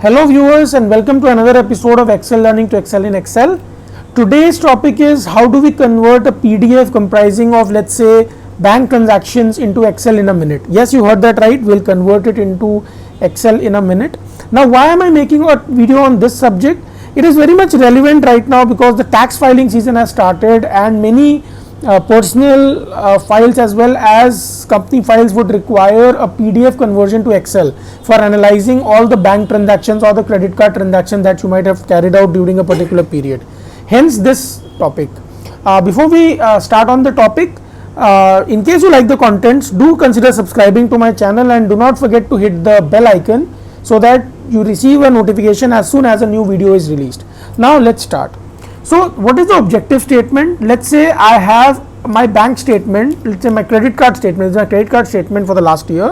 Hello viewers and welcome to another episode of Excel Learning to Excel in Excel. Today's topic is how do we convert a PDF comprising of, let's say, bank transactions into Excel in a minute. Yes, you heard that right, we'll convert it into Excel in a minute. Now why am I making a video on this subject? It is very much relevant right now because the tax filing season has started and many personal files as well as company files would require a PDF conversion to Excel for analyzing all the bank transactions or the credit card transactions that you might have carried out during a particular period. Hence this topic. Before we start on the topic, in case you like the contents, do consider subscribing to my channel and do not forget to hit the bell icon so that you receive a notification as soon as a new video is released. Now let's start. So what is the objective statement? Let's say I have my bank statement, let's say my credit card statement, is my credit card statement for the last year,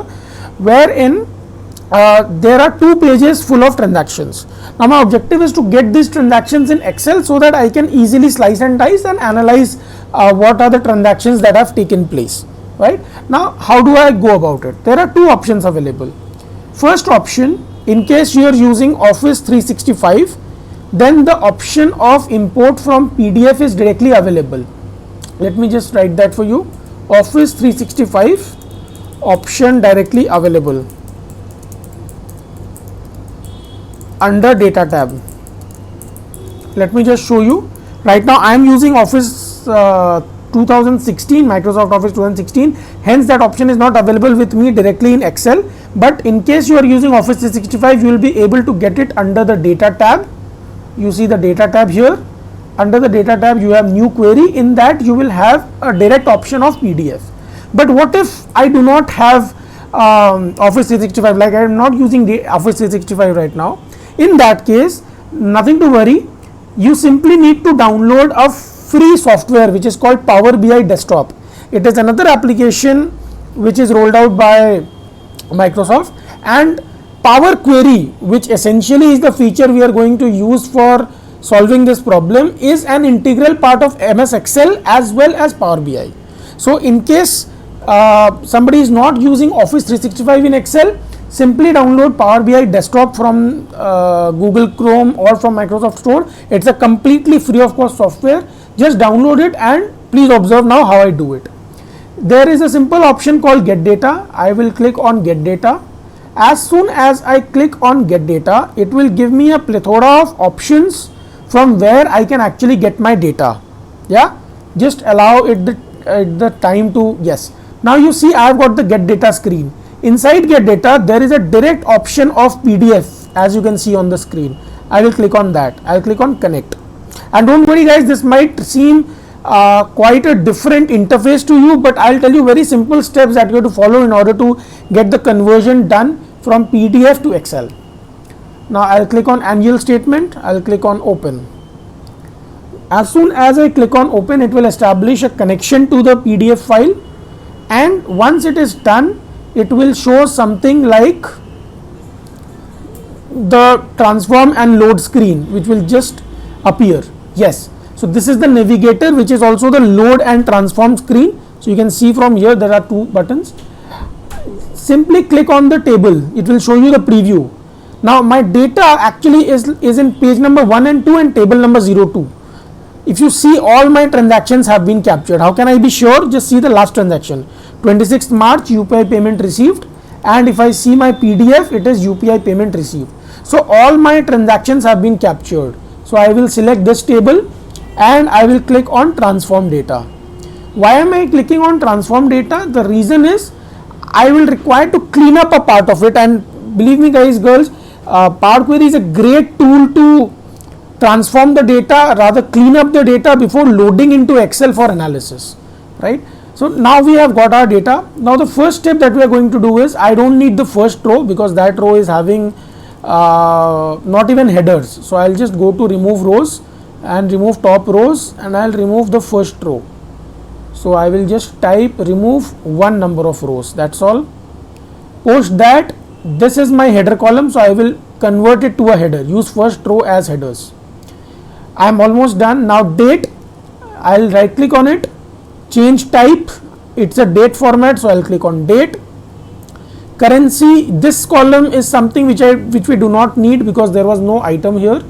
wherein there are 2 pages full of transactions. Now my objective is to get these transactions in Excel so that I can easily slice and dice and analyze what are the transactions that have taken place, right? Now how do I go about it? There are 2 options available. First option, in case you are using Office 365, then the option of import from PDF is directly available. Let me just write that for you. Office 365 option directly available under data tab. Let me just show you. Right now I am using Office 2016, Microsoft Office 2016, hence that option is not available with me directly in Excel, but in case you are using Office 365 you will be able to get it under the data tab. You see the data tab here. Under the data tab you have new query. In that you will have a direct option of PDF. But what if I do not have Office 365, like I am not using the Office 365 right now? In that case, nothing to worry. You simply need to download a free software which is called Power BI Desktop. It is another application which is rolled out by Microsoft, and Power Query, which essentially is the feature we are going to use for solving this problem, is an integral part of MS Excel as well as Power BI. So in case somebody is not using Office 365 in Excel, simply download Power BI Desktop from Google Chrome or from Microsoft Store. It's a completely free of cost software. Just download it and please observe now how I do it. There is a simple option called Get Data. I will click on Get Data. As soon as I click on Get Data, it will give me a plethora of options from where I can actually get my data. Yeah, just allow it the time to, yes. Now you see I have got the Get Data screen. Inside Get Data there is a direct option of PDF, as you can see on the screen. I will click on that. I will click on Connect. And don't worry guys, this might seem quite a different interface to you, but I'll tell you very simple steps that you have to follow in order to get the conversion done from PDF to Excel. Now I'll click on annual statement. I'll click on open. As soon as I click on open, it will establish a connection to the PDF file, and once it is done, it will show something like the transform and load screen, which will just appear. Yes, so this is the navigator, which is also the load and transform screen. So you can see from here there are 2 buttons. Simply click on the table, it will show you the preview. Now my data actually is in page number 1 and 2 and table number 02. If you see, all my transactions have been captured. How can I be sure? Just see the last transaction, 26th March UPI payment received, and if I see my PDF, it is UPI payment received. So all my transactions have been captured. So I will select this table and I will click on transform data. Why am I clicking on transform data? The reason is I will require to clean up a part of it, and believe me guys, girls, Power Query is a great tool to transform the data, rather clean up the data before loading into Excel for analysis, right? So now we have got our data. Now the first step that we are going to do is, I don't need the first row because that row is having not even headers. So I'll just go to remove rows and remove top rows, and I'll remove the first row. So I will just type remove 1 number of rows, that's all. Post that, this is my header column, so I will convert it to a header, use first row as headers. I am almost done. Now date, I'll right click on it, change type, it's a date format, so I'll click on date. Currency, this column is something which we do not need because there was no item here.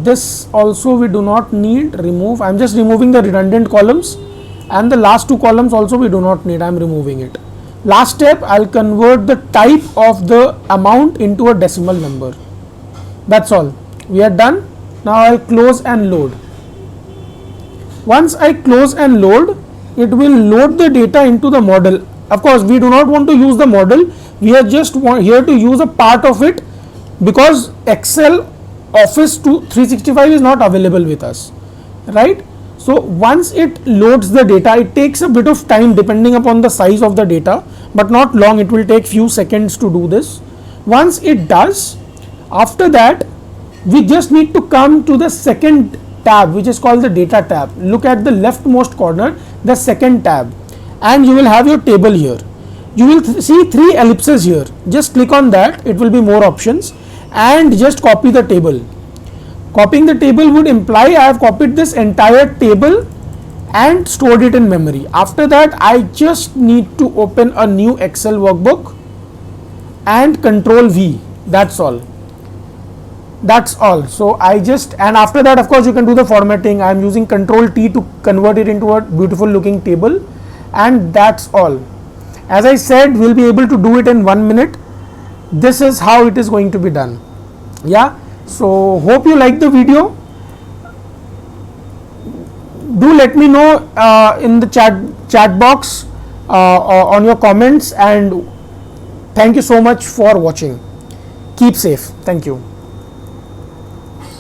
This also we do not need, remove. I am just removing the redundant columns, and the last two columns also we do not need, I am removing it. Last step, I will convert the type of the amount into a decimal number. That's all. We are done. Now I will close and load. Once I close and load, it will load the data into the model. Of course, we do not want to use the model. We are just here to use a part of it because Excel Office 365 is not available with us, right? So once it loads the data, it takes a bit of time depending upon the size of the data, but not long. It will take few seconds to do this. Once it does, after that, we just need to come to the second tab, which is called the data tab. Look at the leftmost corner, the second tab, and you will have your table here. You will see 3 ellipses here. Just click on that, it will be more options, and just copy the table. Copying the table would imply I have copied this entire table and stored it in memory. After that, I just need to open a new Excel workbook and Control V. That's all. That's all. So I just, and after that, of course, you can do the formatting. I am using Control T to convert it into a beautiful looking table, and that's all. As I said, we'll be able to do it in 1 minute. This is how it is going to be done. Yeah. So hope you like the video. Do let me know in the chat box on your comments, and thank you so much for watching. Keep safe. Thank you.